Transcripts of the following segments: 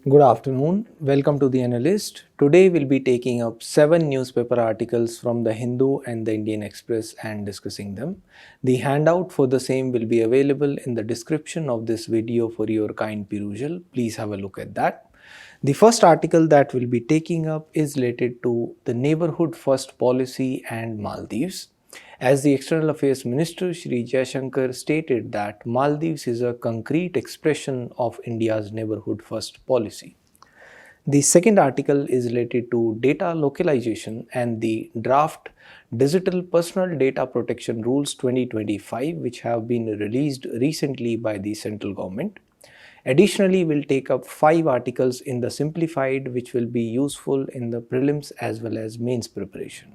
Good afternoon. Welcome to the Analyst. Today we'll be taking up 7 newspaper articles from the Hindu and the Indian Express and discussing them. The handout for the same will be available in the description of this video for your kind perusal. Please have a look at that. The first article that we'll be taking up is related to the Neighbourhood First policy and Maldives. As the External Affairs Minister Shri Jaishankar stated that Maldives is a concrete expression of India's Neighbourhood First policy. The second article is related to data localization and the draft Digital Personal Data Protection Rules 2025, which have been released recently by the central government. Additionally, we'll take up 5 articles in the simplified, which will be useful in the prelims as well as mains preparation.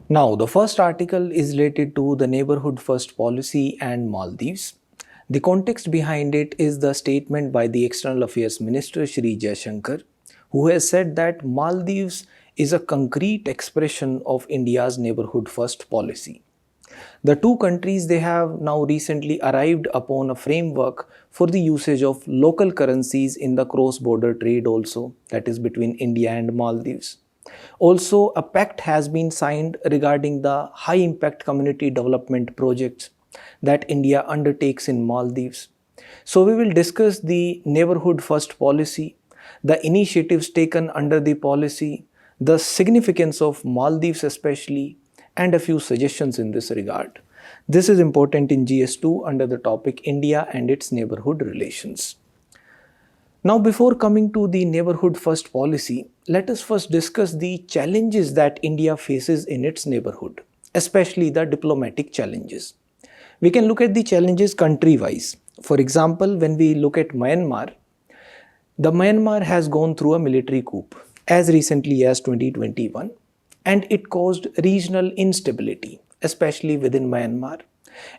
Now, the first article is related to the Neighbourhood First policy and Maldives. The context behind it is the statement by the External Affairs Minister Shri Jaishankar, who has said that Maldives is a concrete expression of India's Neighbourhood First policy. The two countries, they have now recently arrived upon a framework for the usage of local currencies in the cross-border trade also, that is between India and Maldives. Also, a pact has been signed regarding the high-impact community development projects that India undertakes in Maldives. So, we will discuss the Neighbourhood First policy, the initiatives taken under the policy, the significance of Maldives especially, and a few suggestions in this regard. This is important in GS2 under the topic India and its neighbourhood relations. Now, before coming to the Neighbourhood First policy, let us first discuss the challenges that India faces in its neighbourhood, especially the diplomatic challenges. We can look at the challenges country-wise. For example, when we look at Myanmar, the Myanmar has gone through a military coup as recently as 2021, and it caused regional instability, especially within Myanmar.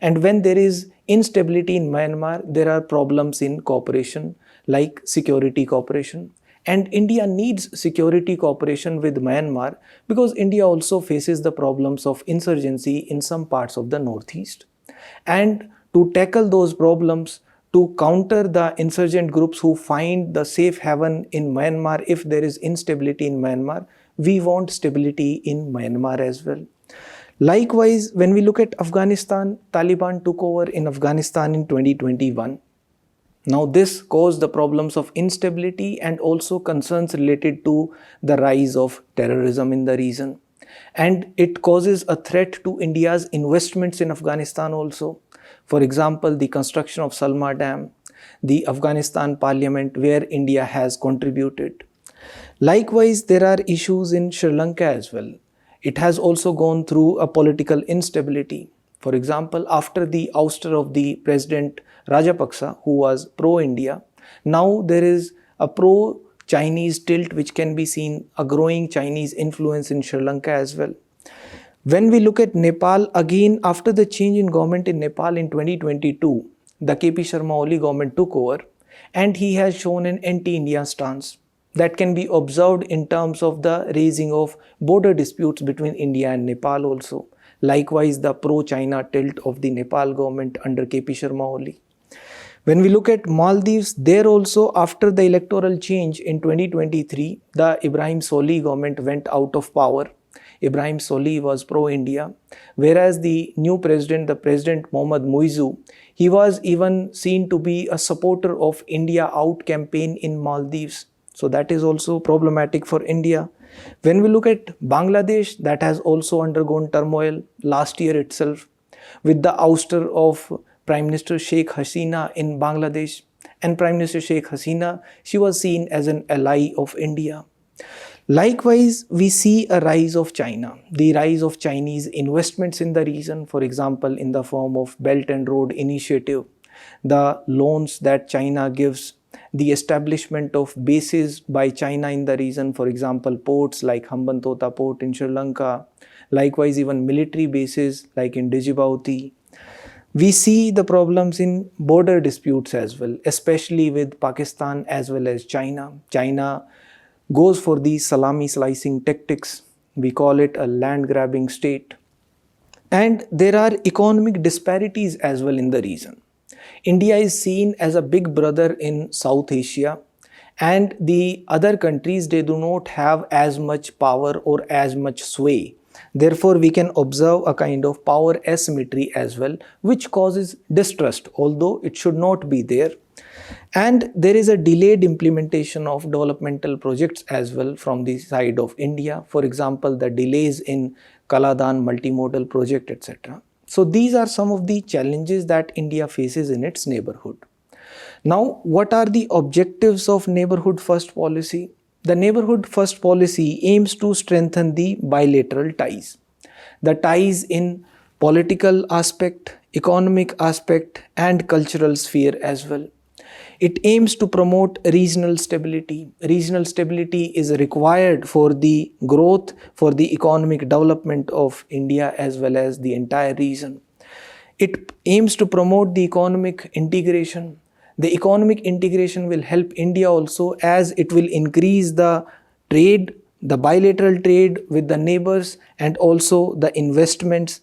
And when there is instability in Myanmar, there are problems in cooperation like security cooperation. And India needs security cooperation with Myanmar because India also faces the problems of insurgency in some parts of the northeast. And to tackle those problems, to counter the insurgent groups who find the safe haven in Myanmar if there is instability in Myanmar, we want stability in Myanmar as well. Likewise, when we look at Afghanistan, Taliban took over in Afghanistan in 2021. Now, this caused the problems of instability and also concerns related to the rise of terrorism in the region. And it causes a threat to India's investments in Afghanistan also. For example, the construction of Salma Dam, the Afghanistan Parliament where India has contributed. Likewise, there are issues in Sri Lanka as well. It has also gone through a political instability. For example, after the ouster of the President Rajapaksa, who was pro-India, now there is a pro-Chinese tilt which can be seen, a growing Chinese influence in Sri Lanka as well. When we look at Nepal, again after the change in government in Nepal in 2022, the KP Sharma Oli government took over and he has shown an anti-India stance. That can be observed in terms of the raising of border disputes between India and Nepal also. Likewise, the pro-China tilt of the Nepal government under KP Sharma Oli. When we look at Maldives, there also after the electoral change in 2023, the Ibrahim Solih government went out of power. Ibrahim Solih was pro-India, whereas the new president, the President Mohammad Muizzu, he was even seen to be a supporter of India Out campaign in Maldives. So that is also problematic for India. When we look at Bangladesh, that has also undergone turmoil last year itself with the ouster of Prime Minister Sheikh Hasina in Bangladesh. And Prime Minister Sheikh Hasina, she was seen as an ally of India. Likewise, we see a rise of China, the rise of Chinese investments in the region, for example, in the form of Belt and Road Initiative, the loans that China gives, the establishment of bases by China in the region, for example, ports like Hambantota port in Sri Lanka, likewise even military bases like in Djibouti. We see the problems in border disputes as well, especially with Pakistan as well as China. China goes for these salami slicing tactics. We call it a land grabbing state. And there are economic disparities as well in the region. India is seen as a big brother in South Asia, and the other countries, they do not have as much power or as much sway. Therefore, we can observe a kind of power asymmetry as well, which causes distrust, although it should not be there. And there is a delayed implementation of developmental projects as well from the side of India. For example, the delays in Kaladan multimodal project, etc. So these are some of the challenges that India faces in its neighborhood. Now, what are the objectives of Neighborhood First policy? The Neighborhood First policy aims to strengthen the bilateral ties. The ties in political aspect, economic aspect, and cultural sphere as well. It aims to promote regional stability. Regional stability is required for the growth, for the economic development of India as well as the entire region. It aims to promote the economic integration. The economic integration will help India also, as it will increase the trade, the bilateral trade with the neighbors, and also the investment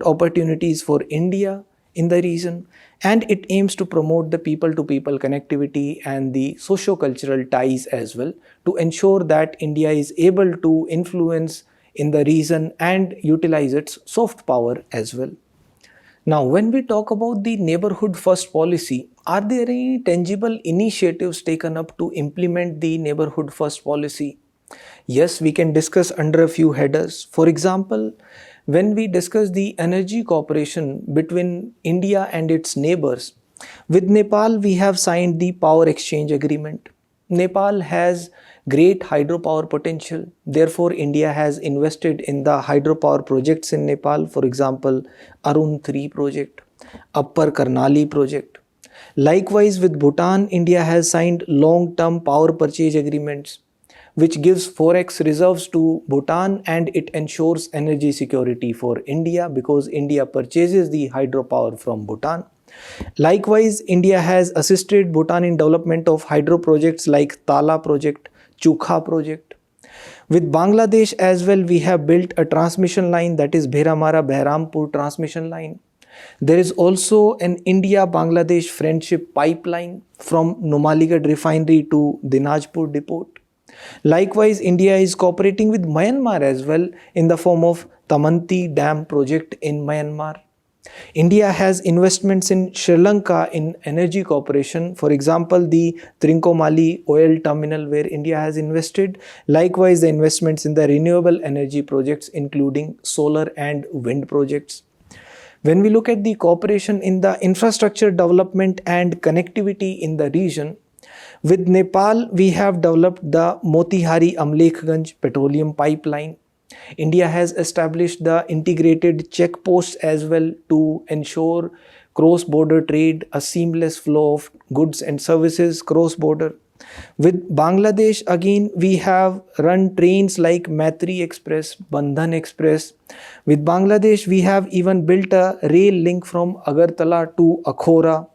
opportunities for India in the region. And it aims to promote the people-to-people connectivity and the socio-cultural ties as well, to ensure that India is able to influence in the region and utilize its soft power as well. Now, when we talk about the Neighborhood First policy, are there any tangible initiatives taken up to implement the Neighborhood First policy? Yes, we can discuss under a few headers. For example, when we discuss the energy cooperation between India and its neighbors, with Nepal we have signed the power exchange agreement. Nepal has great hydropower potential. Therefore, India has invested in the hydropower projects in Nepal. For example, Arun 3 project, Upper Karnali project. Likewise, with Bhutan, India has signed long-term power purchase agreements, which gives forex reserves to Bhutan, and it ensures energy security for India because India purchases the hydropower from Bhutan. Likewise, India has assisted Bhutan in development of hydro projects like Tala project, Chukha project. With Bangladesh as well, we have built a transmission line, that is Bheramara-Behrampur transmission line. There is also an India-Bangladesh friendship pipeline from Numaligarh refinery to Dinajpur depot. Likewise, India is cooperating with Myanmar as well in the form of Tamanti Dam project in Myanmar. India has investments in Sri Lanka in energy cooperation. For example, the Trincomalee oil terminal where India has invested. Likewise, the investments in the renewable energy projects including solar and wind projects. When we look at the cooperation in the infrastructure development and connectivity in the region, with Nepal, we have developed the Motihari Amlekhganj petroleum pipeline. India has established the integrated checkposts as well to ensure cross-border trade, a seamless flow of goods and services cross-border. With Bangladesh, again, we have run trains like Maitri Express, Bandhan Express. With Bangladesh, we have even built a rail link from Agartala to Akhora.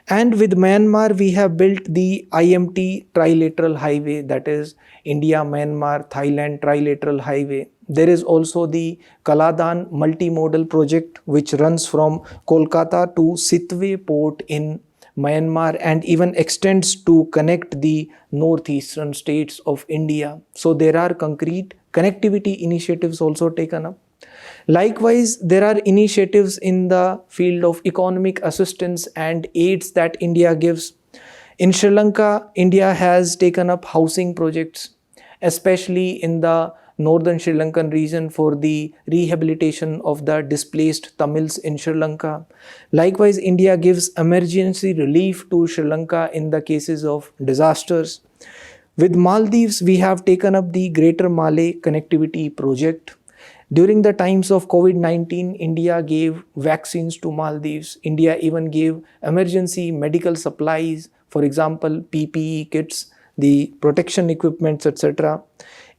And with Myanmar, we have built the IMT trilateral highway, that is India, Myanmar, Thailand trilateral highway. There is also the Kaladan multimodal project, which runs from Kolkata to Sitwe port in Myanmar and even extends to connect the northeastern states of India. So there are concrete connectivity initiatives also taken up. Likewise, there are initiatives in the field of economic assistance and aids that India gives. In Sri Lanka, India has taken up housing projects, especially in the northern Sri Lankan region for the rehabilitation of the displaced Tamils in Sri Lanka. Likewise, India gives emergency relief to Sri Lanka in the cases of disasters. With Maldives, we have taken up the Greater Malay Connectivity Project. During the times of COVID-19, India gave vaccines to Maldives. India even gave emergency medical supplies, for example, PPE kits, the protection equipments, etc.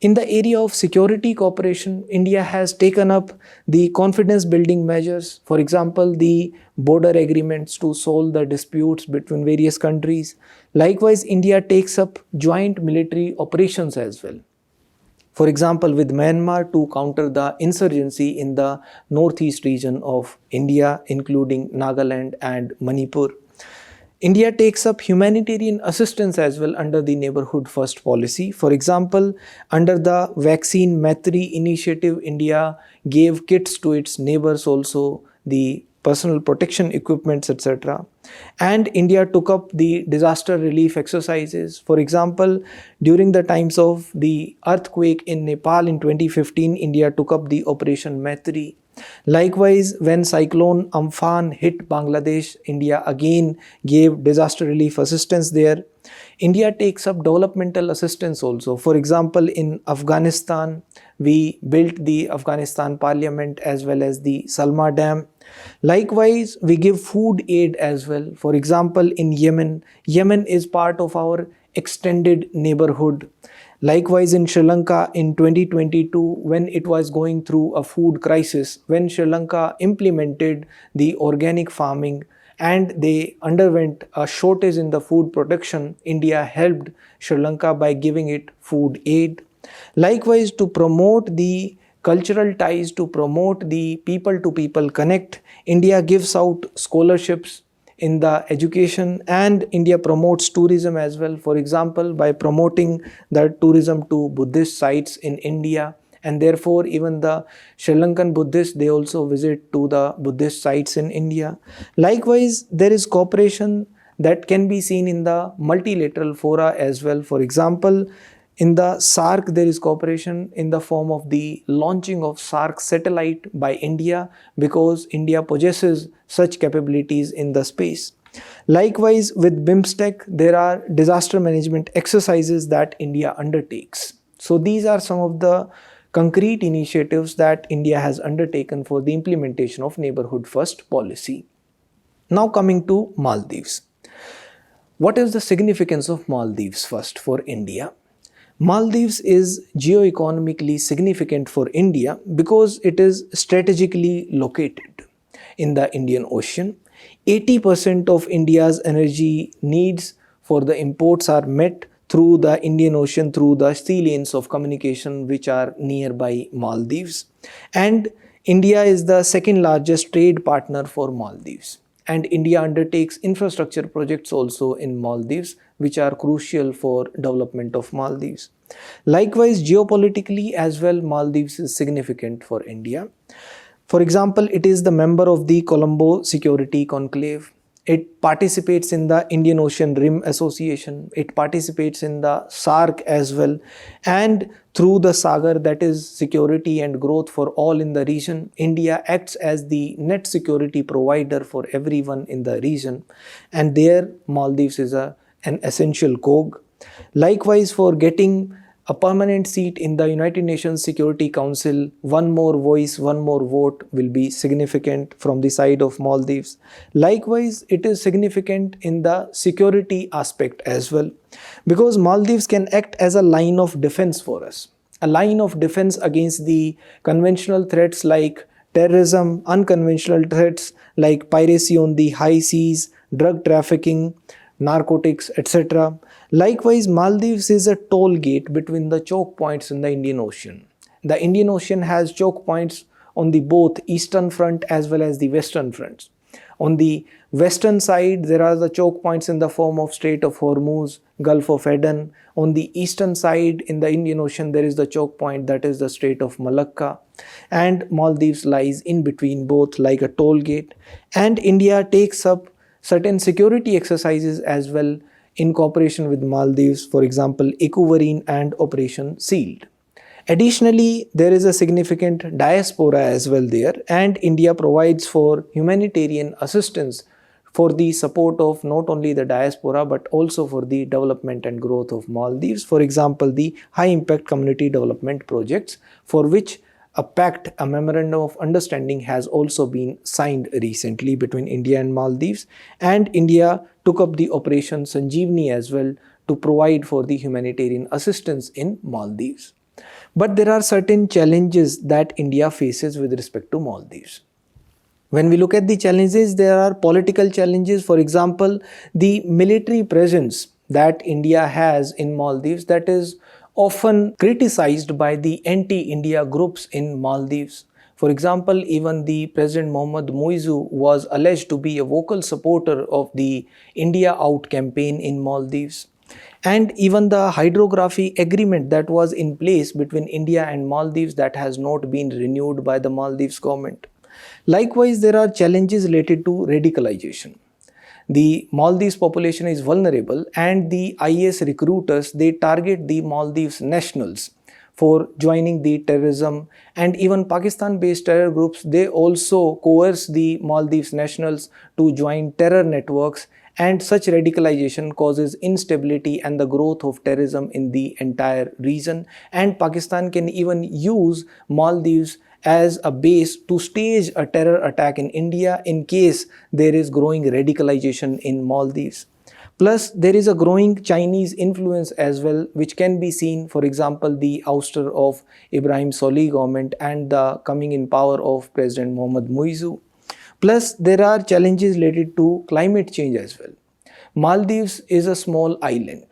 In the area of security cooperation, India has taken up the confidence building measures, for example, the border agreements to solve the disputes between various countries. Likewise, India takes up joint military operations as well. For example, with Myanmar to counter the insurgency in the northeast region of India, including Nagaland and Manipur. India takes up humanitarian assistance as well under the Neighbourhood First policy. For example, under the Vaccine Maitri initiative, India gave kits to its neighbors also, the personal protection equipments, etc. And India took up the disaster relief exercises. For example, during the times of the earthquake in Nepal in 2015, India took up the Operation Maitri. Likewise, when cyclone Amphan hit Bangladesh, India again gave disaster relief assistance there. India takes up developmental assistance also. For example, in Afghanistan, we built the Afghanistan Parliament as well as the Salma Dam. Likewise, we give food aid as well. For example, in Yemen, Yemen is part of our extended neighborhood. Likewise, in Sri Lanka in 2022, when it was going through a food crisis, when Sri Lanka implemented the organic farming and they underwent a shortage in the food production, India helped Sri Lanka by giving it food aid. Likewise, to promote the cultural ties, to promote the people to people connect, India gives out scholarships in the education, and India promotes tourism as well. For example, by promoting the tourism to Buddhist sites in India, and therefore even the Sri Lankan Buddhists, they also visit to the Buddhist sites in India. Likewise, there is cooperation that can be seen in the multilateral fora as well. For example, in the SAARC, there is cooperation in the form of the launching of SAARC satellite by India, because India possesses such capabilities in the space. Likewise, with BIMSTEC, there are disaster management exercises that India undertakes. So these are some of the concrete initiatives that India has undertaken for the implementation of Neighbourhood First policy. Now coming to Maldives. What is the significance of Maldives first for India? Maldives is geoeconomically significant for India because it is strategically located in the Indian Ocean. 80% of India's energy needs for the imports are met through the Indian Ocean, through the sea lanes of communication which are nearby Maldives. And India is the second largest trade partner for Maldives. And India undertakes infrastructure projects also in Maldives, which are crucial for development of Maldives. Likewise, geopolitically as well, Maldives is significant for India. For example, it is the member of the Colombo Security Conclave. It participates in the Indian Ocean Rim Association. It participates in the SAARC as well. And through the SAGAR, that is security and growth for all in the region, India acts as the net security provider for everyone in the region. And there, Maldives is an essential cog. Likewise, for getting a permanent seat in the United Nations Security Council, one more voice, one more vote will be significant from the side of Maldives. Likewise, it is significant in the security aspect as well, because Maldives can act as a line of defense for us. A line of defense against the conventional threats like terrorism, unconventional threats like piracy on the high seas, drug trafficking, narcotics, etc. Likewise, Maldives is a toll gate between the choke points in the Indian Ocean. The Indian Ocean has choke points on the both eastern front as well as the western fronts. On the western side, there are the choke points in the form of Strait of Hormuz, Gulf of Aden. On the eastern side in the Indian Ocean, there is the choke point, that is the Strait of Malacca. And Maldives lies in between both like a toll gate. And India takes up certain security exercises as well in cooperation with Maldives, for example, Ecovarine and Operation Sealed. Additionally, there is a significant diaspora as well there, and India provides for humanitarian assistance for the support of not only the diaspora but also for the development and growth of Maldives. For example, the high impact community development projects, for which a pact, a memorandum of understanding has also been signed recently between India and Maldives, and India took up the Operation Sanjeevani as well to provide for the humanitarian assistance in Maldives. But there are certain challenges that India faces with respect to Maldives. When we look at the challenges, there are political challenges. For example, the military presence that India has in Maldives, that is often criticized by the anti-India groups in Maldives. For example, even the President Mohammad Muizzu was alleged to be a vocal supporter of the India Out campaign in Maldives. And even the hydrography agreement that was in place between India and Maldives that has not been renewed by the Maldives government. Likewise, there are challenges related to radicalization. The Maldives population is vulnerable and the IS recruiters, they target the Maldives nationals for joining the terrorism, and even Pakistan based terror groups, they also coerce the Maldives nationals to join terror networks, and such radicalization causes instability and the growth of terrorism in the entire region. And Pakistan can even use Maldives as a base to stage a terror attack in India in case there is growing radicalization in Maldives. Plus, there is a growing Chinese influence as well, which can be seen, for example, the ouster of Ibrahim Solih government and the coming in power of President Mohammad Muizzu. Plus, there are challenges related to climate change as well. Maldives is a small island,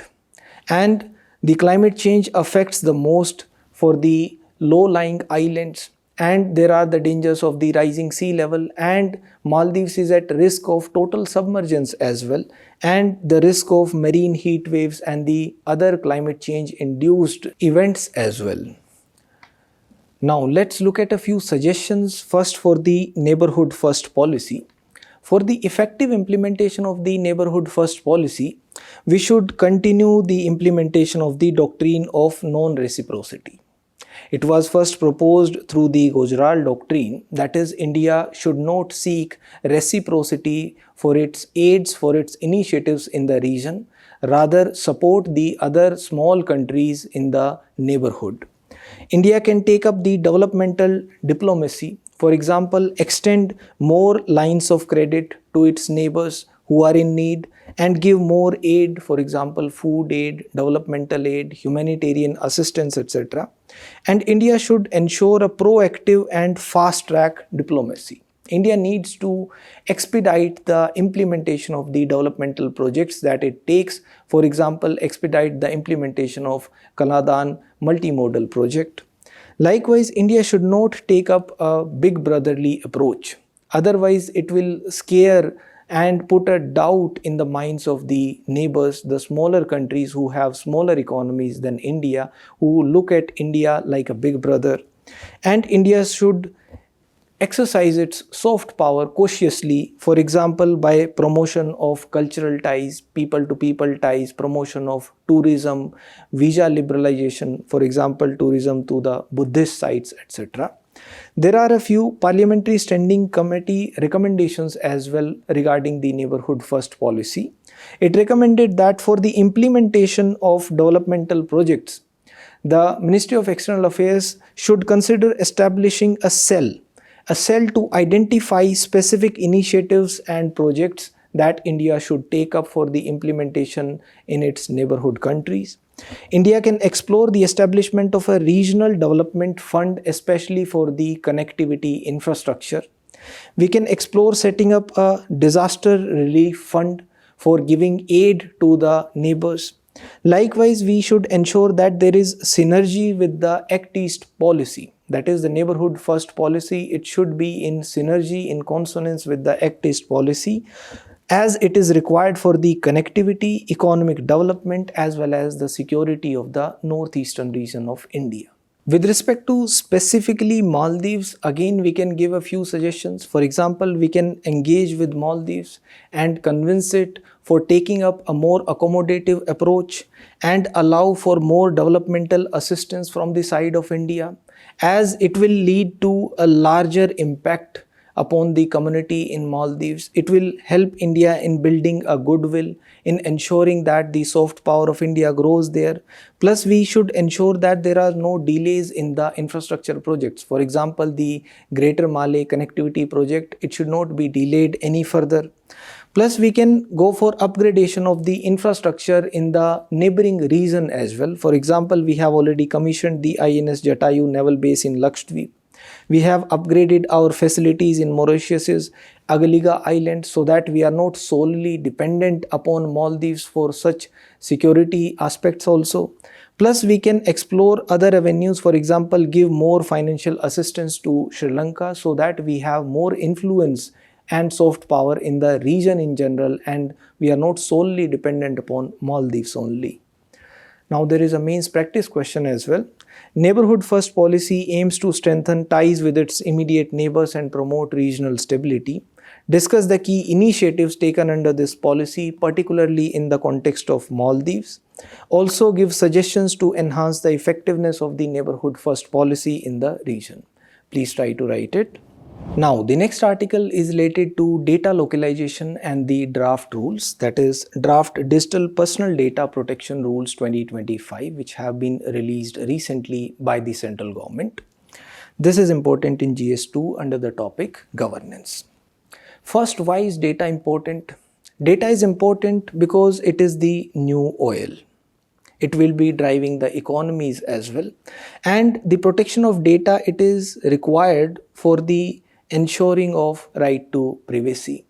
and the climate change affects the most for the low-lying islands, and there are the dangers of the rising sea level, and Maldives is at risk of total submergence as well, and the risk of marine heat waves and the other climate change induced events as well. Now let's look at a few suggestions first for the Neighbourhood First policy. For the effective implementation of the Neighbourhood First policy, we should continue the implementation of the doctrine of non-reciprocity. It was first proposed through the Gujarat Doctrine, that is, India should not seek reciprocity for its aids, for its initiatives in the region, rather support the other small countries in the neighborhood. India can take up the developmental diplomacy, for example, extend more lines of credit to its neighbors who are in need, and give more aid, for example, food aid, developmental aid, humanitarian assistance, etc. And India should ensure a proactive and fast-track diplomacy. India needs to expedite the implementation of the developmental projects that it takes. For example, expedite the implementation of Kaladan multimodal project. Likewise, India should not take up a big brotherly approach. Otherwise, it will scare and put a doubt in the minds of the neighbors, the smaller countries who have smaller economies than India, who look at India like a big brother. And India should exercise its soft power cautiously, for example, by promotion of cultural ties, people-to-people ties, promotion of tourism, visa liberalization, for example, tourism to the Buddhist sites, etc. There are a few Parliamentary Standing Committee recommendations as well regarding the Neighbourhood First policy. It recommended that for the implementation of developmental projects, the Ministry of External Affairs should consider establishing a cell to identify specific initiatives and projects that India should take up for the implementation in its neighbourhood countries. India can explore the establishment of a regional development fund, especially for the connectivity infrastructure. We can explore setting up a disaster relief fund for giving aid to the neighbors. Likewise, we should ensure that there is synergy with the Act East policy. That is the Neighbourhood First policy. It should be in synergy, in consonance with the Act East policy, as it is required for the connectivity, economic development, as well as the security of the northeastern region of India. With respect to specifically Maldives, again we can give a few suggestions. For example, we can engage with Maldives and convince it for taking up a more accommodative approach and allow for more developmental assistance from the side of India, as it will lead to a larger impact upon the community in Maldives. It will help India in building a goodwill, in ensuring that the soft power of India grows there. Plus, we should ensure that there are no delays in the infrastructure projects. For example, the Greater Malay Connectivity Project, it should not be delayed any further. Plus, we can go for upgradation of the infrastructure in the neighboring region as well. For example, we have already commissioned the INS Jatayu Naval Base in Lakshadweep. We have upgraded our facilities in Mauritius's Agaliga Island so that we are not solely dependent upon Maldives for such security aspects also. Plus, we can explore other avenues, for example, give more financial assistance to Sri Lanka so that we have more influence and soft power in the region in general, and we are not solely dependent upon Maldives only. Now, there is a means practice question as well. Neighborhood First policy aims to strengthen ties with its immediate neighbors and promote regional stability. Discuss the key initiatives taken under this policy, particularly in the context of Maldives. Also give suggestions to enhance the effectiveness of the Neighborhood First policy in the region. Please try to write it. Now, the next article is related to data localization and the draft rules, that is Draft Digital Personal Data Protection Rules 2025, which have been released recently by the central government. This is important in GS2 under the topic governance. First, why is data important? Data is important because it is the new oil. It will be driving the economies as well. And the protection of data, it is required for the ensuring of right to privacy.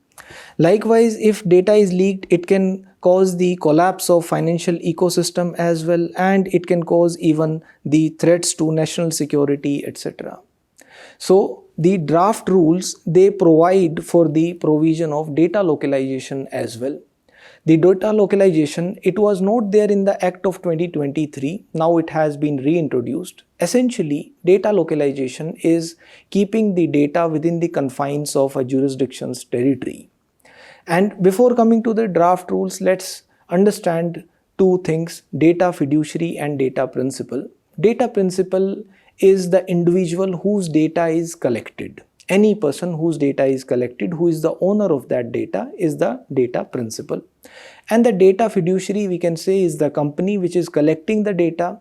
Likewise, if data is leaked, it can cause the collapse of financial ecosystem as well, and it can cause even the threats to national security, etc. So the draft rules, they provide for the provision of data localization as well. The data localization, it was not there in the Act of 2023. Now it has been reintroduced. Essentially, data localization is keeping the data within the confines of a jurisdiction's territory. And before coming to the draft rules, let's understand two things: data fiduciary and data principal. Data principal is the individual whose data is collected. Any person whose data is collected, who is the owner of that data, is the data principal. And the data fiduciary, we can say, is the company which is collecting the data,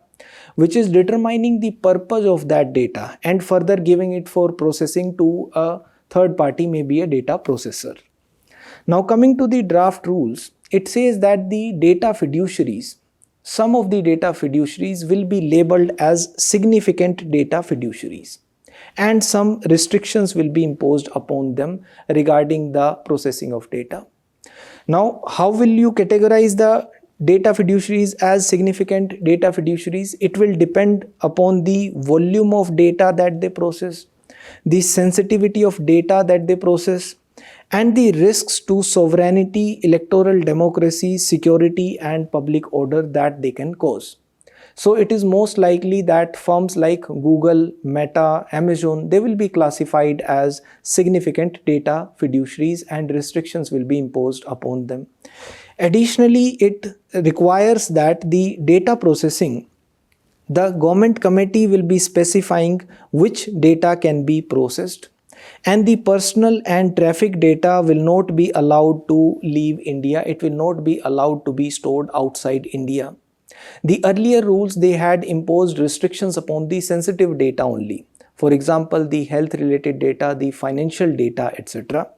which is determining the purpose of that data and further giving it for processing to a third party, maybe a data processor. Now coming to the draft rules, it says that the data fiduciaries, some of the data fiduciaries will be labeled as significant data fiduciaries, and some restrictions will be imposed upon them regarding the processing of data. Now, how will you categorize the data fiduciaries as significant data fiduciaries? It will depend upon the volume of data that they process, the sensitivity of data that they process, and the risks to sovereignty, electoral democracy, security, and public order that they can cause. So it is most likely that firms like Google, Meta, Amazon, they will be classified as significant data fiduciaries and restrictions will be imposed upon them. Additionally, it requires that the data processing, the government committee will be specifying which data can be processed, and the personal and traffic data will not be allowed to leave India. It will not be allowed to be stored outside India. The earlier rules, they had imposed restrictions upon the sensitive data only. For example, the health related data, the financial data, etc.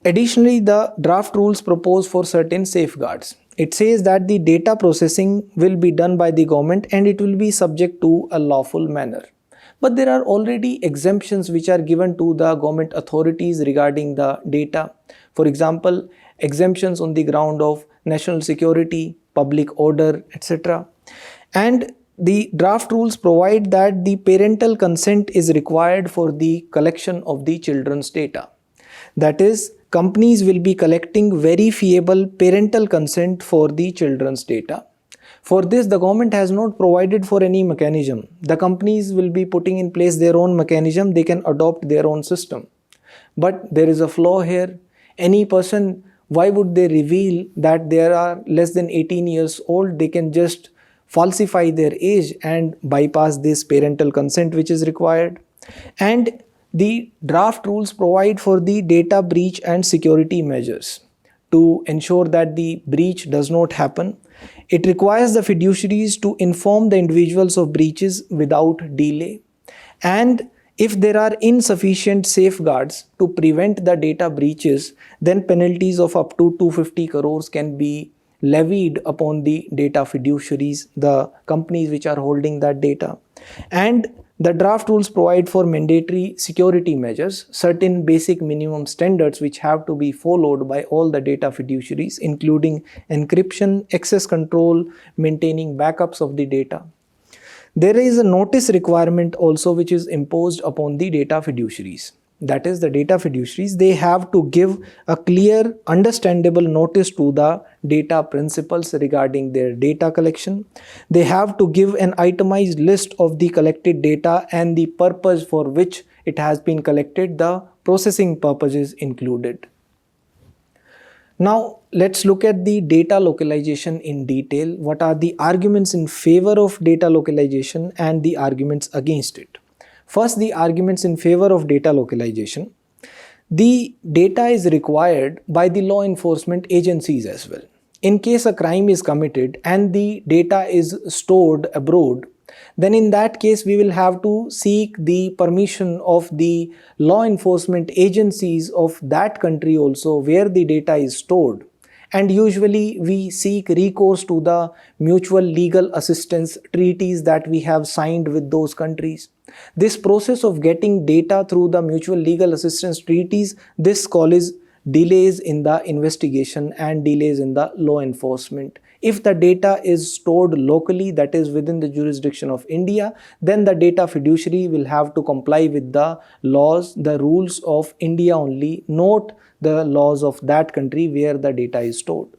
Additionally, the draft rules propose for certain safeguards. It says that the data processing will be done by the government and it will be subject to a lawful manner. But there are already exemptions which are given to the government authorities regarding the data. For example, exemptions on the ground of national security, public order, etc. And the draft rules provide that the parental consent is required for the collection of the children's data. That is, companies will be collecting verifiable parental consent for the children's data. For this, the government has not provided for any mechanism. The companies will be putting in place their own mechanism. They can adopt their own system. But there is a flaw here. Any person, why would they reveal that they are less than 18 years old? They can just falsify their age and bypass this parental consent which is required. And the draft rules provide for the data breach and security measures to ensure that the breach does not happen. It requires the fiduciaries to inform the individuals of breaches without delay. And if there are insufficient safeguards to prevent the data breaches, then penalties of up to 250 crores can be levied upon the data fiduciaries, the companies which are holding that data. And The draft rules provide for mandatory security measures, certain basic minimum standards which have to be followed by all the data fiduciaries, including encryption, access control, maintaining backups of the data. There is a notice requirement also which is imposed upon the data fiduciaries. That is, the data fiduciaries, they have to give a clear, understandable notice to the data principals regarding their data collection. They have to give an itemized list of the collected data and the purpose for which it has been collected, the processing purposes included. Now, let's look at the data localization in detail. What are the arguments in favor of data localization and the arguments against it? First, the arguments in favor of data localization. The data is required by the law enforcement agencies as well. In case a crime is committed and the data is stored abroad, then in that case we will have to seek the permission of the law enforcement agencies of that country also where the data is stored. And usually we seek recourse to the mutual legal assistance treaties that we have signed with those countries. This process of getting data through the mutual legal assistance treaties, this causes delays in the investigation and delays in the law enforcement. If the data is stored locally, that is within the jurisdiction of India, then the data fiduciary will have to comply with the laws, the rules of India only, not the laws of that country where the data is stored.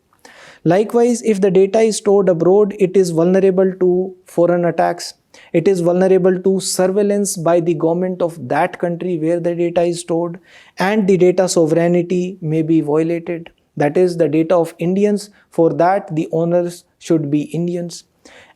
Likewise, if the data is stored abroad, it is vulnerable to foreign attacks. It is vulnerable to surveillance by the government of that country where the data is stored, and the data sovereignty may be violated. That is the data of Indians. For that, the owners should be Indians.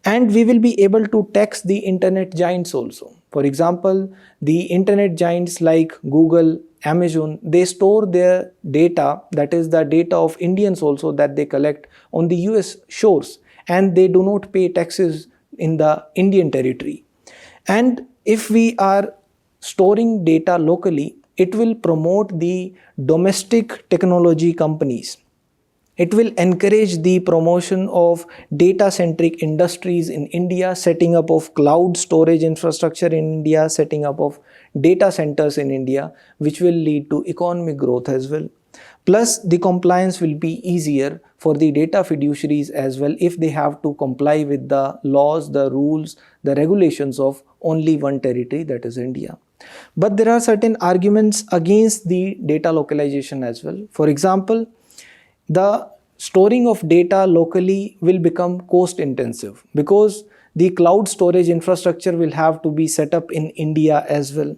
And we will be able to tax the internet giants also. For example, the internet giants like Google, Amazon, they store their data, that is the data of Indians also, that they collect on the US shores, and they do not pay taxes in the Indian territory. And if we are storing data locally, it will promote the domestic technology companies. It will encourage the promotion of data-centric industries in India, setting up of cloud storage infrastructure in India, setting up of data centers in India, which will lead to economic growth as well. Plus, the compliance will be easier for the data fiduciaries as well if they have to comply with the laws, the rules, the regulations of only one territory, that is India. But there are certain arguments against the data localization as well. For example, the storing of data locally will become cost intensive because the cloud storage infrastructure will have to be set up in India as well.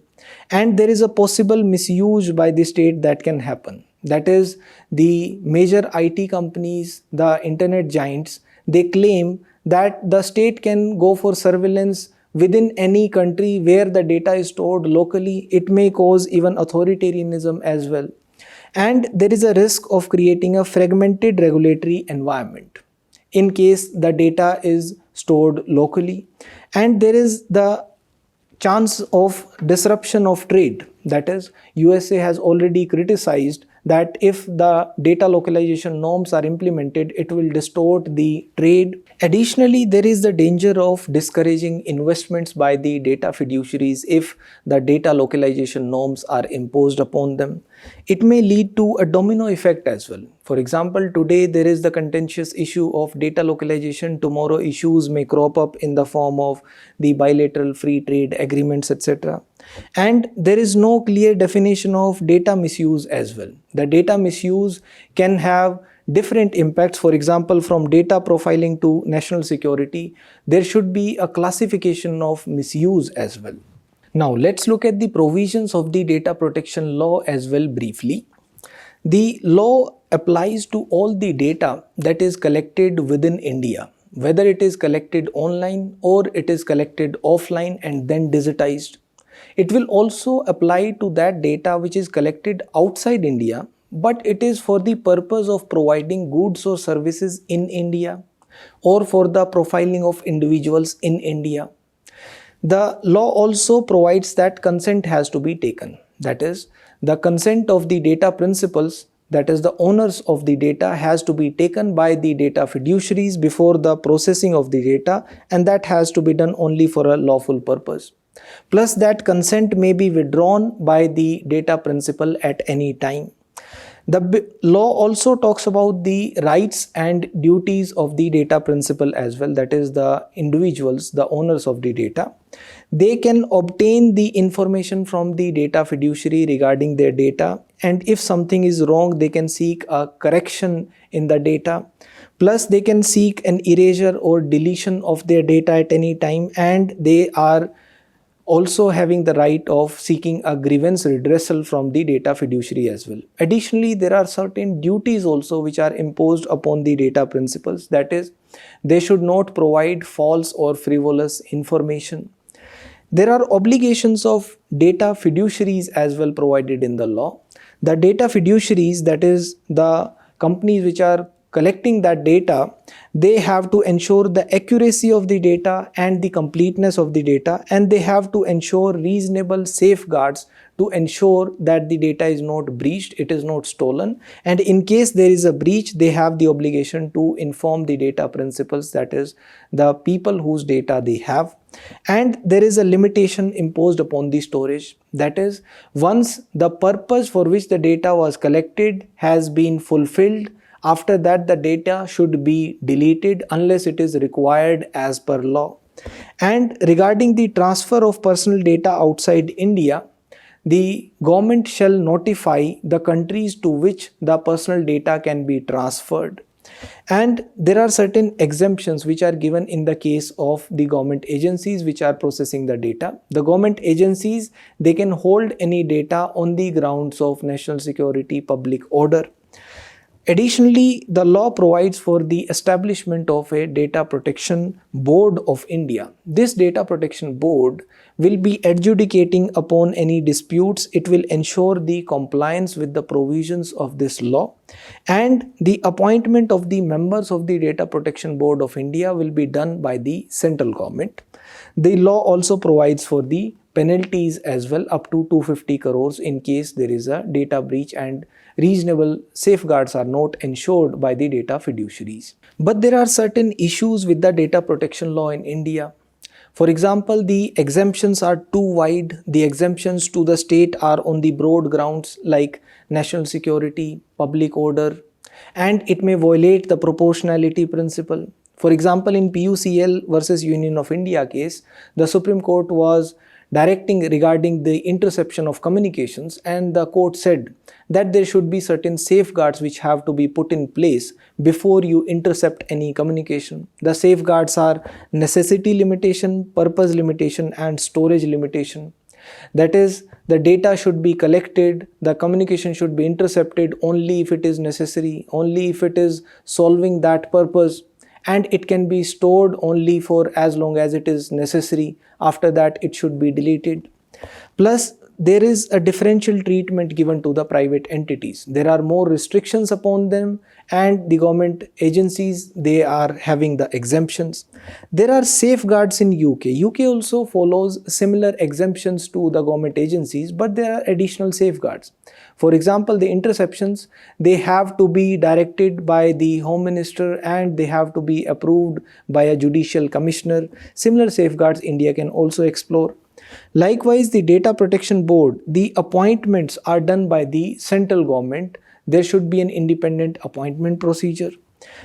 And there is a possible misuse by the state that can happen. That is, the major IT companies, the internet giants, they claim that the state can go for surveillance within any country where the data is stored locally. It may cause even authoritarianism as well. And there is a risk of creating a fragmented regulatory environment in case the data is stored locally. And there is the chance of disruption of trade. That is, USA has already criticized that if the data localization norms are implemented, it will distort the trade. Additionally, there is the danger of discouraging investments by the data fiduciaries if the data localization norms are imposed upon them. It may lead to a domino effect as well. For example, today there is the contentious issue of data localization. Tomorrow issues may crop up in the form of the bilateral free trade agreements, etc. And there is no clear definition of data misuse as well. The data misuse can have different impacts. For example, from data profiling to national security, there should be a classification of misuse as well. Now, let's look at the provisions of the data protection law as well briefly. The law applies to all the data that is collected within India, whether it is collected online or it is collected offline and then digitized. It will also apply to that data which is collected outside India, but it is for the purpose of providing goods or services in India or for the profiling of individuals in India. The law also provides that consent has to be taken. That is, the consent of the data principals, that is the owners of the data, has to be taken by the data fiduciaries before the processing of the data, and that has to be done only for a lawful purpose. Plus that consent may be withdrawn by the data principal at any time. The law also talks about the rights and duties of the data principal as well, that is the individuals, the owners of the data. They can obtain the information from the data fiduciary regarding their data, and if something is wrong, they can seek a correction in the data. Plus they can seek an erasure or deletion of their data at any time, and they are also having the right of seeking a grievance redressal from the data fiduciary as well. Additionally, there are certain duties also which are imposed upon the data principals, that is, they should not provide false or frivolous information. There are obligations of data fiduciaries as well provided in the law. The data fiduciaries, that is the companies which are collecting that data, they have to ensure the accuracy of the data and the completeness of the data, and they have to ensure reasonable safeguards to ensure that the data is not breached, it is not stolen, and in case there is a breach, they have the obligation to inform the data principals, that is the people whose data they have. And there is a limitation imposed upon the storage, that is, once the purpose for which the data was collected has been fulfilled, after that the data should be deleted unless it is required as per law. And regarding the transfer of personal data outside India, the government shall notify the countries to which the personal data can be transferred. And there are certain exemptions which are given in the case of the government agencies which are processing the data. The government agencies, they can hold any data on the grounds of national security, public order. Additionally, the law provides for the establishment of a Data Protection Board of India. This Data Protection Board will be adjudicating upon any disputes. It will ensure the compliance with the provisions of this law, and the appointment of the members of the Data Protection Board of India will be done by the central government. The law also provides for the penalties as well, up to 250 crores in case there is a data breach and reasonable safeguards are not ensured by the data fiduciaries. But there are certain issues with the data protection law in India. For example, the exemptions are too wide. The exemptions to the state are on the broad grounds like national security, public order, and it may violate the proportionality principle. For example, in PUCL versus Union of India case, the Supreme Court was directing regarding the interception of communications, and the court said that there should be certain safeguards which have to be put in place before you intercept any communication. The safeguards are necessity limitation, purpose limitation, and storage limitation. That is, the data should be collected, the communication should be intercepted only if it is necessary, only if it is solving that purpose, and it can be stored only for as long as it is necessary. After that, it should be deleted. Plus, there is a differential treatment given to the private entities. There are more restrictions upon them, and the government agencies, they are having the exemptions. There are safeguards in UK. UK also follows similar exemptions to the government agencies, but there are additional safeguards. For example, the interceptions, they have to be directed by the Home Minister and they have to be approved by a judicial commissioner. Similar safeguards India can also explore. Likewise, the Data Protection Board, the appointments are done by the central government. There should be an independent appointment procedure.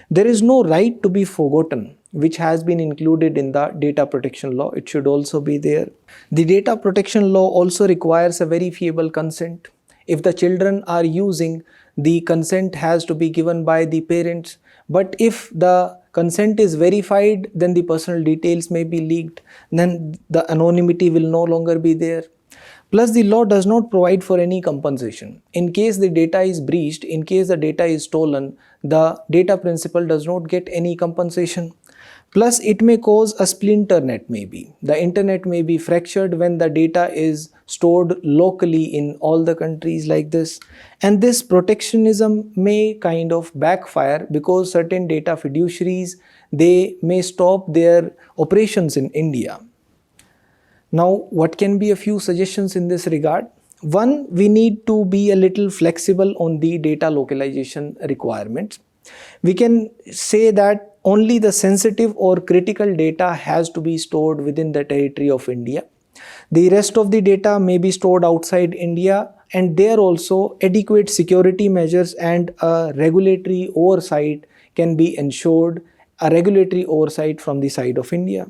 There is no right to be forgotten, which has been included in the data protection law. It should also be there. The data protection law also requires a verifiable consent. If the children are using, the consent has to be given by the parents. But if the consent is verified, then the personal details may be leaked. Then the anonymity will no longer be there. Plus, the law does not provide for any compensation. In case the data is breached, in case the data is stolen, the data principal does not get any compensation. Plus, it may cause a splinter net maybe. The internet may be fractured when the data is stored locally in all the countries like this. And this protectionism may kind of backfire because certain data fiduciaries, they may stop their operations in India. Now, what can be a few suggestions in this regard? One, we need to be a little flexible on the data localization requirements. We can say that only the sensitive or critical data has to be stored within the territory of India. The rest of the data may be stored outside India, and there also adequate security measures and a regulatory oversight can be ensured, a regulatory oversight from the side of India.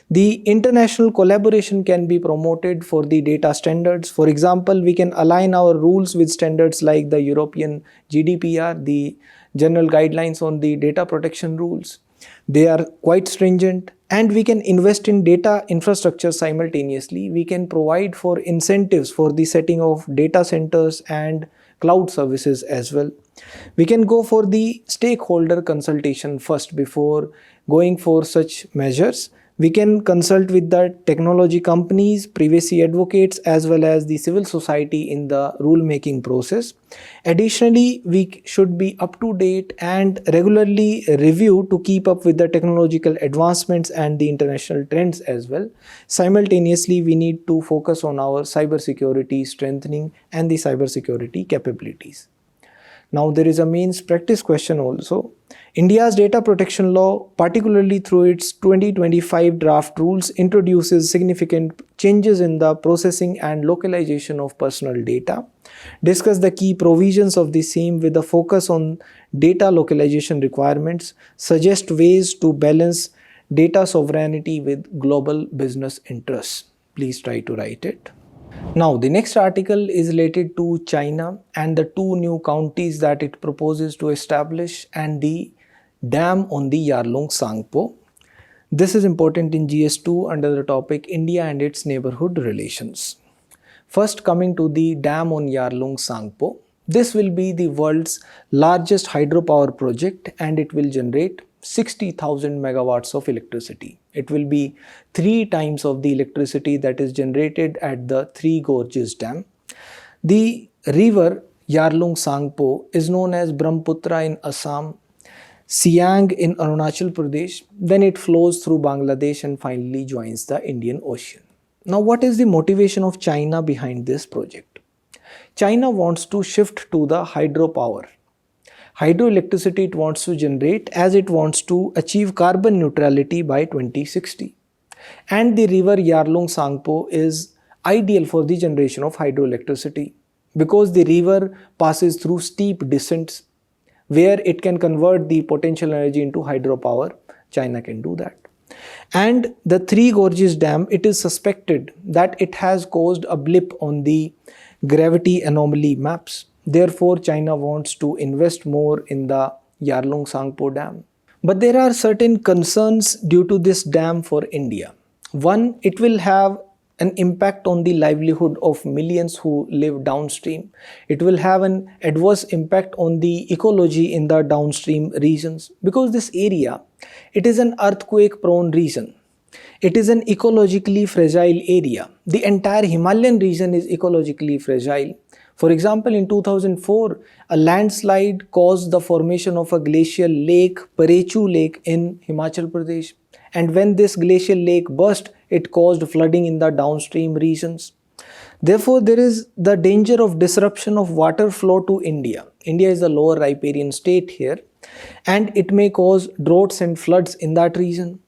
The international collaboration can be promoted for the data standards. For example, we can align our rules with standards like the European GDPR, the General Guidelines on the Data Protection Rules. They are quite stringent, and we can invest in data infrastructure simultaneously. We can provide for incentives for the setting of data centers and cloud services as well. We can go for the stakeholder consultation first before going for such measures. We can consult with the technology companies, privacy advocates, as well as the civil society in the rule-making process. Additionally, we should be up to date and regularly review to keep up with the technological advancements and the international trends as well. Simultaneously, we need to focus on our cybersecurity strengthening and the cybersecurity capabilities. Now, there is a means practice question also. India's data protection law, particularly through its 2025 draft rules, introduces significant changes in the processing and localization of personal data. Discuss the key provisions of the same with a focus on data localization requirements. Suggest ways to balance data sovereignty with global business interests. Please try to write it. Now, the next article is related to China and the two new counties that it proposes to establish and the dam on the Yarlung Tsangpo. This is important in GS2 under the topic India and its neighborhood relations. First, coming to the dam on Yarlung Tsangpo. This will be the world's largest hydropower project, and it will generate 60,000 megawatts of electricity. It will be 3 times of the electricity that is generated at the Three Gorges Dam. The river Yarlung Tsangpo is known as Brahmaputra in Assam, Siang in Arunachal Pradesh, then it flows through Bangladesh and finally joins the Indian Ocean. Now, what is the motivation of China behind this project? China wants to shift to the hydropower. Hydroelectricity it wants to generate as it wants to achieve carbon neutrality by 2060. And the river Yarlung Tsangpo is ideal for the generation of hydroelectricity because the river passes through steep descents where it can convert the potential energy into hydropower. China can do that. And the Three Gorges Dam, it is suspected that it has caused a blip on the gravity anomaly maps. Therefore, China wants to invest more in the Yarlung Tsangpo Dam. But there are certain concerns due to this dam for India. One, it will have an impact on the livelihood of millions who live downstream. It will have an adverse impact on the ecology in the downstream regions because this area, it is an earthquake prone region. It is an ecologically fragile area. The entire Himalayan region is ecologically fragile. For example, in 2004, a landslide caused the formation of a glacial lake, Parechu Lake in Himachal Pradesh. And when this glacial lake burst, it caused flooding in the downstream regions. Therefore, there is the danger of disruption of water flow to India. India is the lower riparian state here, and it may cause droughts and floods in that region.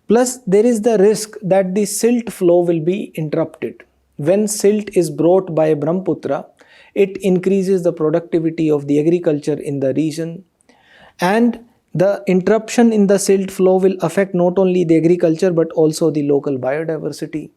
Plus, there is the risk that the silt flow will be interrupted. When silt is brought by Brahmaputra, it increases the productivity of the agriculture in the region, and the interruption in the silt flow will affect not only the agriculture but also the local biodiversity.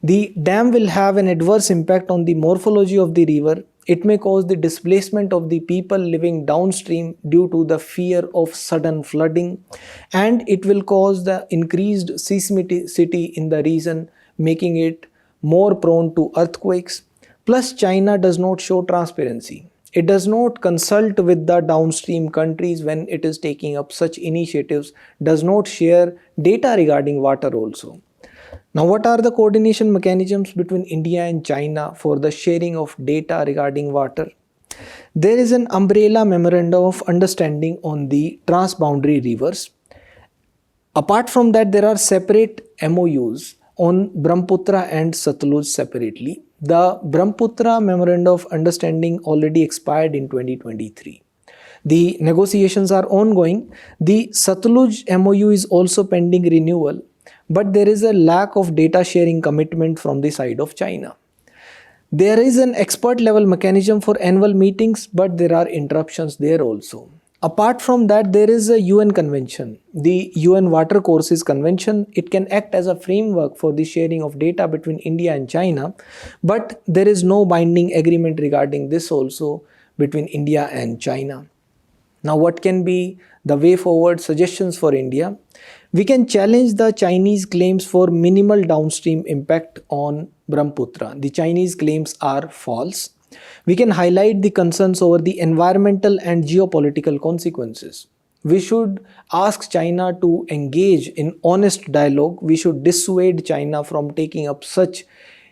The dam will have an adverse impact on the morphology of the river. It may cause the displacement of the people living downstream due to the fear of sudden flooding, and it will cause the increased seismicity in the region, making it more prone to earthquakes. Plus, China does not show transparency. It does not consult with the downstream countries when it is taking up such initiatives, does not share data regarding water also. Now, what are the coordination mechanisms between India and China for the sharing of data regarding water? There is an umbrella memorandum of understanding on the transboundary rivers. Apart from that, there are separate MOUs on Brahmaputra and Satluj separately. The Brahmaputra Memorandum of Understanding already expired in 2023. The negotiations are ongoing. The Satluj MOU is also pending renewal, but there is a lack of data sharing commitment from the side of China. There is an expert level mechanism for annual meetings, but there are interruptions there also. Apart from that, there is a UN convention, the UN Water Courses Convention. It can act as a framework for the sharing of data between India and China, but there is no binding agreement regarding this also between India and China. Now, what can be the way forward suggestions for India? We can challenge the Chinese claims for minimal downstream impact on Brahmaputra. The Chinese claims are false. We can highlight the concerns over the environmental and geopolitical consequences. We should ask China to engage in honest dialogue. We should dissuade China from taking up such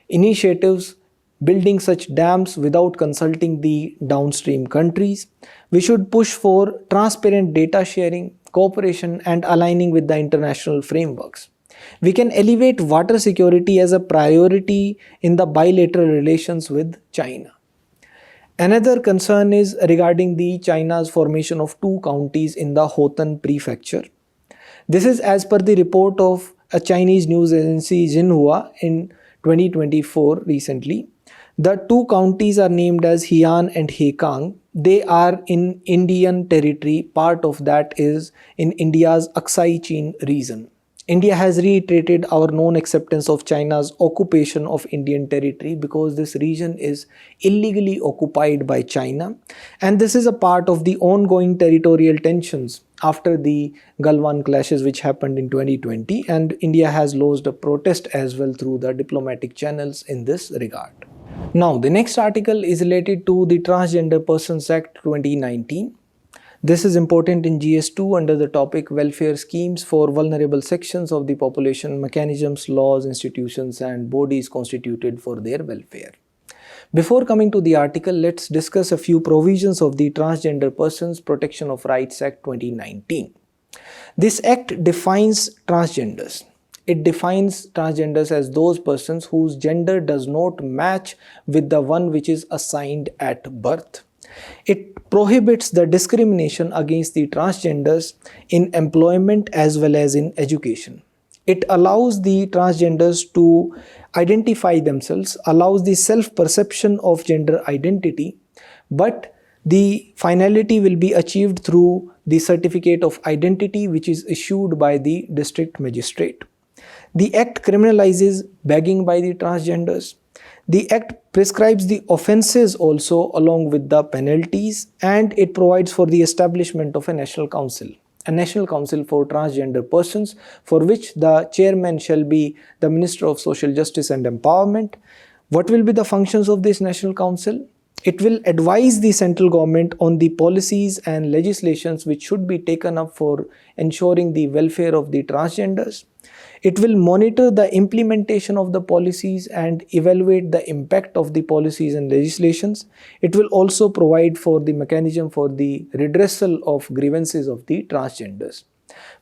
initiatives, building such dams without consulting the downstream countries. We should push for transparent data sharing, cooperation, and aligning with the international frameworks. We can elevate water security as a priority in the bilateral relations with China. Another concern is regarding the China's formation of two counties in the Hotan prefecture. This is as per the report of a Chinese news agency Xinhua in 2024 recently. The two counties are named as Heian and Hekang. They are in Indian territory. Part of that is in India's Aksai Chin region. India has reiterated our non-acceptance of China's occupation of Indian territory because this region is illegally occupied by China, and this is a part of the ongoing territorial tensions after the Galwan clashes which happened in 2020, and India has lodged a protest as well through the diplomatic channels in this regard. Now, the next article is related to the Transgender Persons Act 2019. This is important in GS2 under the topic Welfare Schemes for Vulnerable Sections of the Population, Mechanisms, Laws, Institutions and Bodies Constituted for Their Welfare. Before coming to the article, let's discuss a few provisions of the Transgender Persons Protection of Rights Act 2019. This act defines transgenders. It defines transgenders as those persons whose gender does not match with the one which is assigned at birth. It prohibits the discrimination against the transgenders in employment as well as in education. It allows the transgenders to identify themselves, allows the self-perception of gender identity, but the finality will be achieved through the certificate of identity which is issued by the district magistrate. The act criminalizes begging by the transgenders. The act prescribes the offences also along with the penalties, and it provides for the establishment of a national council for transgender persons, for which the chairman shall be the Minister of Social Justice and Empowerment. What will be the functions of this national council? It will advise the central government on the policies and legislations which should be taken up for ensuring the welfare of the transgenders. It will monitor the implementation of the policies and evaluate the impact of the policies and legislations. It will also provide for the mechanism for the redressal of grievances of the transgenders.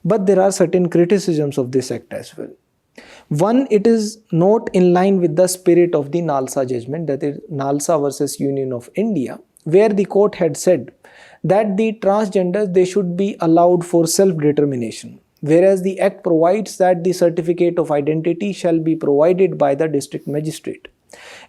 But there are certain criticisms of this act as well. One, it is not in line with the spirit of the Nalsa judgment, that is Nalsa versus Union of India, where the court had said that the transgenders, they should be allowed for self-determination, whereas the act provides that the certificate of identity shall be provided by the district magistrate.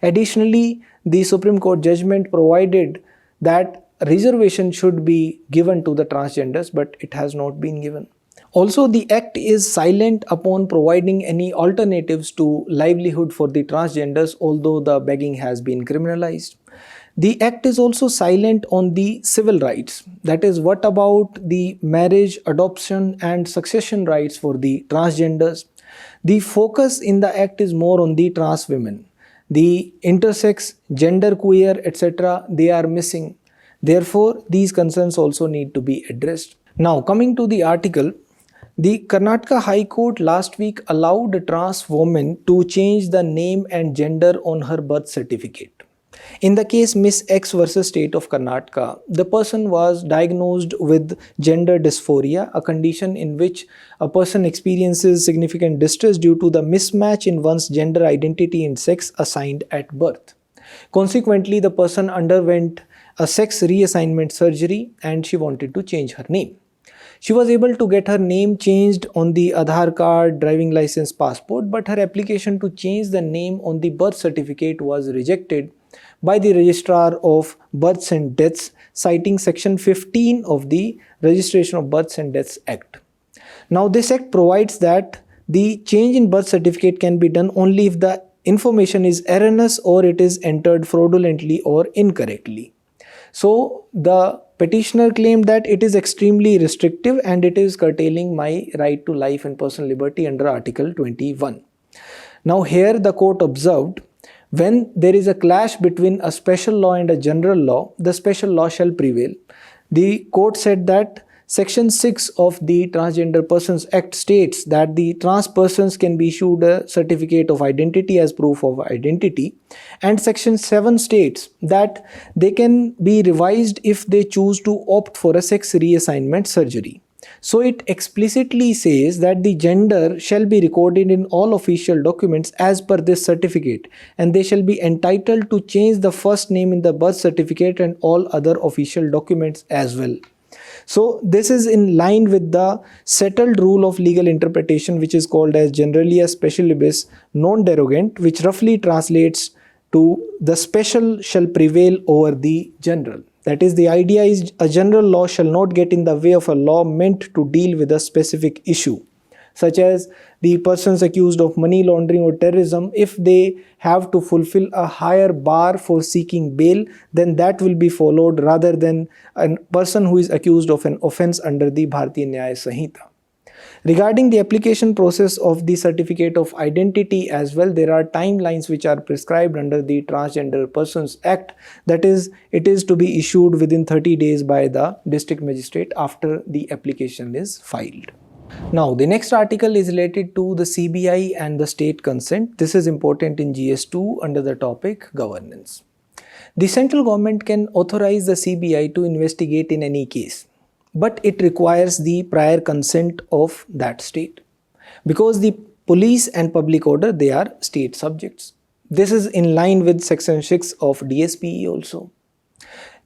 Additionally, the Supreme Court judgment provided that reservation should be given to the transgenders, but it has not been given. Also, the act is silent upon providing any alternatives to livelihood for the transgenders, although the begging has been criminalized. The act is also silent on the civil rights. That is, what about the marriage, adoption and succession rights for the transgenders? The focus in the act is more on the trans women. The intersex, genderqueer, etc., they are missing. Therefore, these concerns also need to be addressed. Now, coming to the article, the Karnataka High Court last week allowed a trans woman to change the name and gender on her birth certificate. In the case Miss X versus State of Karnataka, the person was diagnosed with gender dysphoria, a condition in which a person experiences significant distress due to the mismatch in one's gender identity and sex assigned at birth. Consequently, the person underwent a sex reassignment surgery and she wanted to change her name. She was able to get her name changed on the Aadhaar card, driving license, passport, but her application to change the name on the birth certificate was rejected by the Registrar of Births and Deaths, citing Section 15 of the Registration of Births and Deaths Act. Now, this act provides that the change in birth certificate can be done only if the information is erroneous or it is entered fraudulently or incorrectly. So, the petitioner claimed that it is extremely restrictive and it is curtailing my right to life and personal liberty under Article 21. Now, here the court observed, when there is a clash between a special law and a general law, the special law shall prevail. The court said that Section 6 of the Transgender Persons Act states that the trans persons can be issued a certificate of identity as proof of identity, and Section 7 states that they can be revised if they choose to opt for a sex reassignment surgery. So it explicitly says that the gender shall be recorded in all official documents as per this certificate, and they shall be entitled to change the first name in the birth certificate and all other official documents as well. So this is in line with the settled rule of legal interpretation, which is called as generalia specialibus non derogant, which roughly translates to the special shall prevail over the general. That is, the idea is a general law shall not get in the way of a law meant to deal with a specific issue, such as the persons accused of money laundering or terrorism. If they have to fulfill a higher bar for seeking bail, then that will be followed rather than a person who is accused of an offense under the Bharatiya Nyaya Sanhita. Regarding the application process of the certificate of identity as well, there are timelines which are prescribed under the Transgender Persons Act. That is, it is to be issued within 30 days by the district magistrate after the application is filed. Now, the next article is related to the CBI and the state consent. This is important in GS2 under the topic governance. The central government can authorize the CBI to investigate in any case, but it requires the prior consent of that state, because the police and public order, they are state subjects. This is in line with Section 6 of DSPE also.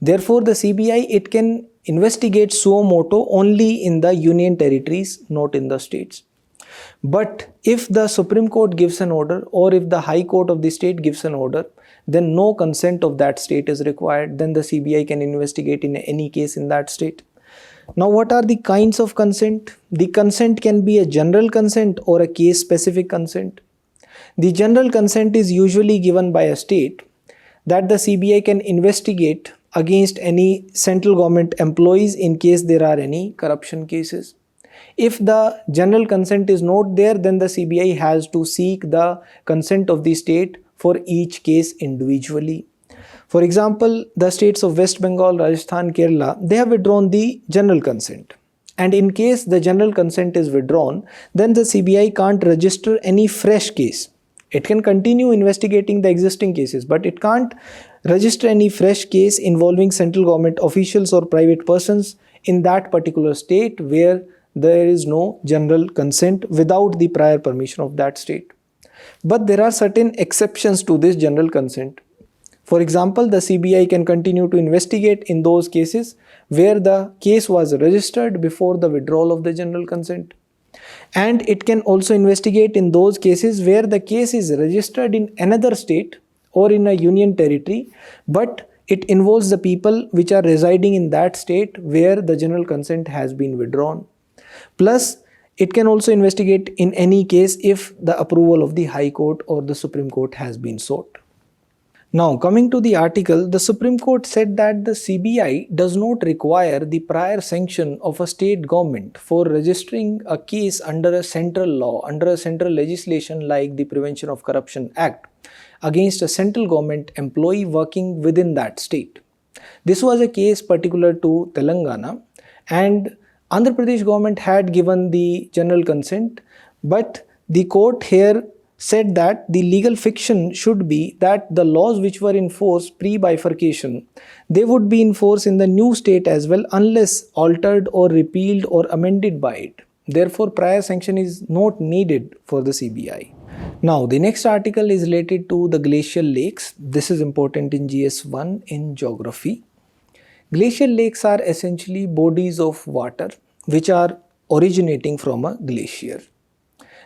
Therefore, the CBI, it can investigate suo motu only in the union territories, not in the states. But if the Supreme Court gives an order, or if the High Court of the state gives an order, then no consent of that state is required. Then the CBI can investigate in any case in that state. Now, what are the kinds of consent? The consent can be a general consent or a case-specific consent. The general consent is usually given by a state that the CBI can investigate against any central government employees in case there are any corruption cases. If the general consent is not there, then the CBI has to seek the consent of the state for each case individually. For example, the states of West Bengal, Rajasthan, Kerala, they have withdrawn the general consent. And in case the general consent is withdrawn, then the CBI can't register any fresh case. It can continue investigating the existing cases, but it can't register any fresh case involving central government officials or private persons in that particular state where there is no general consent without the prior permission of that state. But there are certain exceptions to this general consent. For example, the CBI can continue to investigate in those cases where the case was registered before the withdrawal of the general consent. And it can also investigate in those cases where the case is registered in another state or in a union territory, but it involves the people which are residing in that state where the general consent has been withdrawn. Plus, it can also investigate in any case if the approval of the High Court or the Supreme Court has been sought. Now, coming to the article, the Supreme Court said that the CBI does not require the prior sanction of a state government for registering a case under a central law, under a central legislation like the Prevention of Corruption Act, against a central government employee working within that state. This was a case particular to Telangana, and Andhra Pradesh government had given the general consent, but the court here said that the legal fiction should be that the laws which were in force pre-bifurcation, they would be in force in the new state as well unless altered or repealed or amended by it. Therefore, prior sanction is not needed for the CBI. Now, the next article is related to the glacial lakes. This is important in GS1 in geography. Glacial lakes are essentially bodies of water which are originating from a glacier.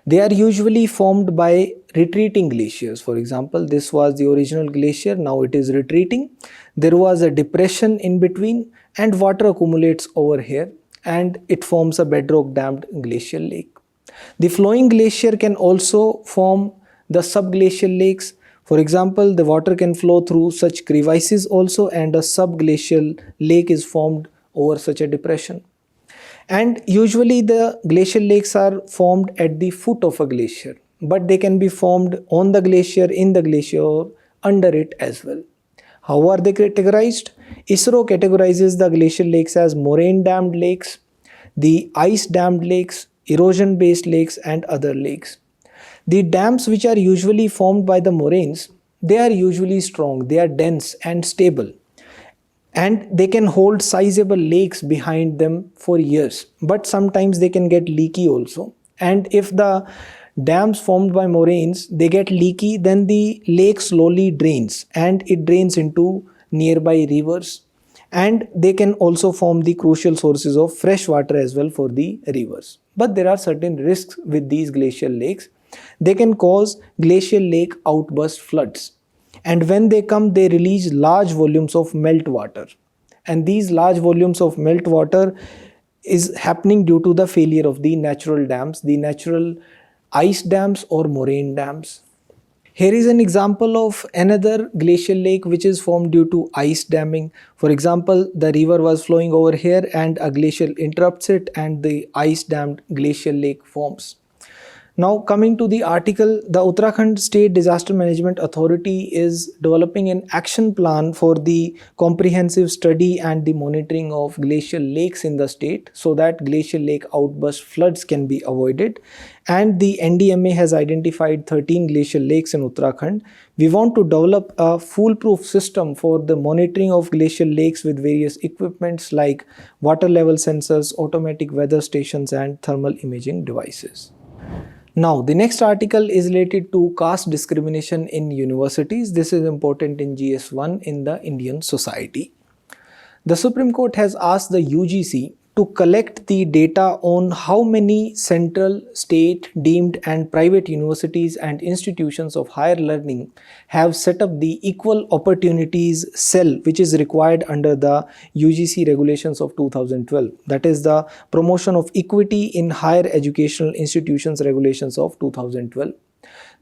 They are usually formed by retreating glaciers. For example, this was the original glacier, now it is retreating. There was a depression in between and water accumulates over here and it forms a bedrock dammed glacial lake. The flowing glacier can also form the subglacial lakes. For example, the water can flow through such crevices also and a subglacial lake is formed over such a depression. And usually the glacial lakes are formed at the foot of a glacier, but they can be formed on the glacier, in the glacier, or under it as well. How are they categorized? ISRO categorizes the glacial lakes as moraine dammed lakes, the ice dammed lakes, erosion based lakes and other lakes. The dams which are usually formed by the moraines, they are usually strong, they are dense and stable, and they can hold sizable lakes behind them for years, but sometimes they can get leaky also. And if the dams formed by moraines they get leaky, then the lake slowly drains and it drains into nearby rivers, and they can also form the crucial sources of fresh water as well for the rivers. But there are certain risks with these glacial lakes. They can cause glacial lake outburst floods, and when they come they release large volumes of melt water, and these large volumes of melt water is happening due to the failure of the natural dams, the natural ice dams or moraine dams. Here is an example of another glacial lake which is formed due to ice damming. For example, the river was flowing over here and a glacier interrupts it and the ice dammed glacial lake forms. Now coming to the article, the Uttarakhand State Disaster Management Authority is developing an action plan for the comprehensive study and the monitoring of glacial lakes in the state so that glacial lake outburst floods can be avoided. And the NDMA has identified 13 glacial lakes in Uttarakhand. We want to develop a foolproof system for the monitoring of glacial lakes with various equipments like water level sensors, automatic weather stations and thermal imaging devices. Now, the next article is related to caste discrimination in universities. This is important in GS1 in the Indian society. The Supreme Court has asked the UGC to collect the data on how many central, state, deemed and private universities and institutions of higher learning have set up the Equal Opportunities Cell, which is required under the UGC regulations of 2012. That is the Promotion of Equity in Higher Educational Institutions regulations of 2012.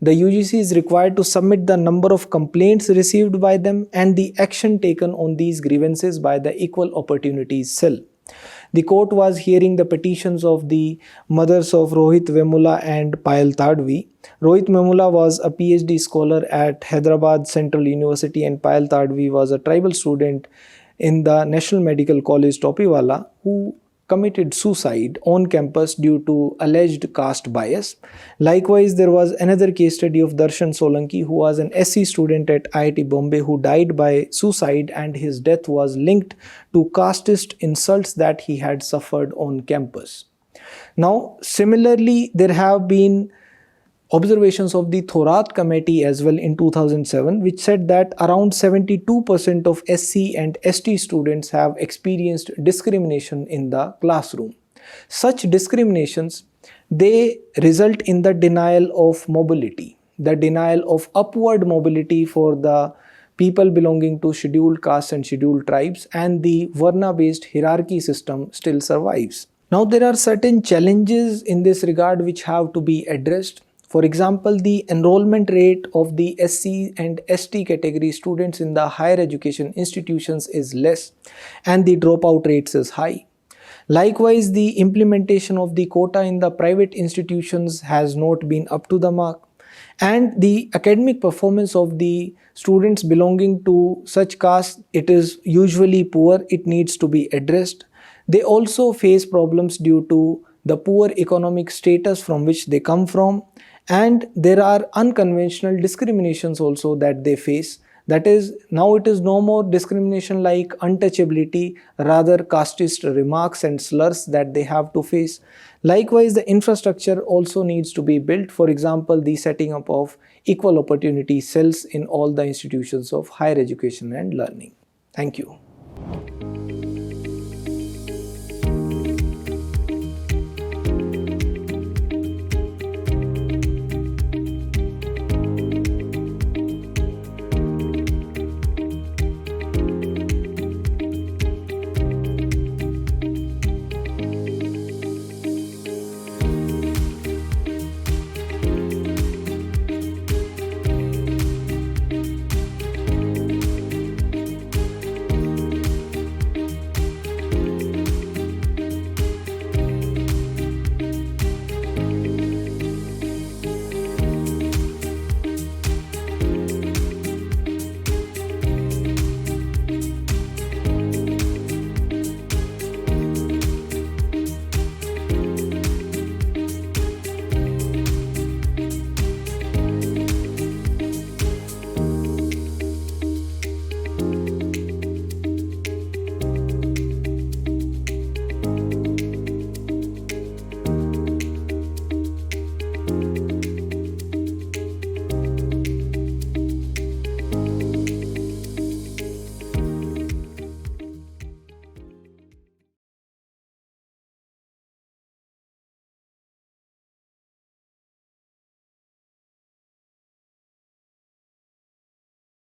The UGC is required to submit the number of complaints received by them and the action taken on these grievances by the Equal Opportunities Cell. The court was hearing the petitions of the mothers of Rohit Vemula and Payal Tadvi. Rohit Vemula was a PhD scholar at Hyderabad Central University and Payal Tadvi was a tribal student in the National Medical College Topiwala who committed suicide on campus due to alleged caste bias. Likewise, there was another case study of Darshan Solanki, who was an SC student at IIT Bombay who died by suicide, and his death was linked to casteist insults that he had suffered on campus. Now, similarly, there have been observations of the Thorat Committee as well in 2007, which said that around 72% of SC and ST students have experienced discrimination in the classroom. Such discriminations, they result in the denial of mobility, the denial of upward mobility for the people belonging to scheduled castes and scheduled tribes, and the Varna-based hierarchy system still survives. Now, there are certain challenges in this regard which have to be addressed. For example, the enrollment rate of the SC and ST category students in the higher education institutions is less and the dropout rates is high. Likewise, the implementation of the quota in the private institutions has not been up to the mark, and the academic performance of the students belonging to such castes, it is usually poor. It needs to be addressed. They also face problems due to the poor economic status from which they come from, and there are unconventional discriminations also that they face. That is, now it is no more discrimination like untouchability, rather casteist remarks and slurs that they have to face. Likewise, the infrastructure also needs to be built. For example, the setting up of equal opportunity cells in all the institutions of higher education and learning. Thank you.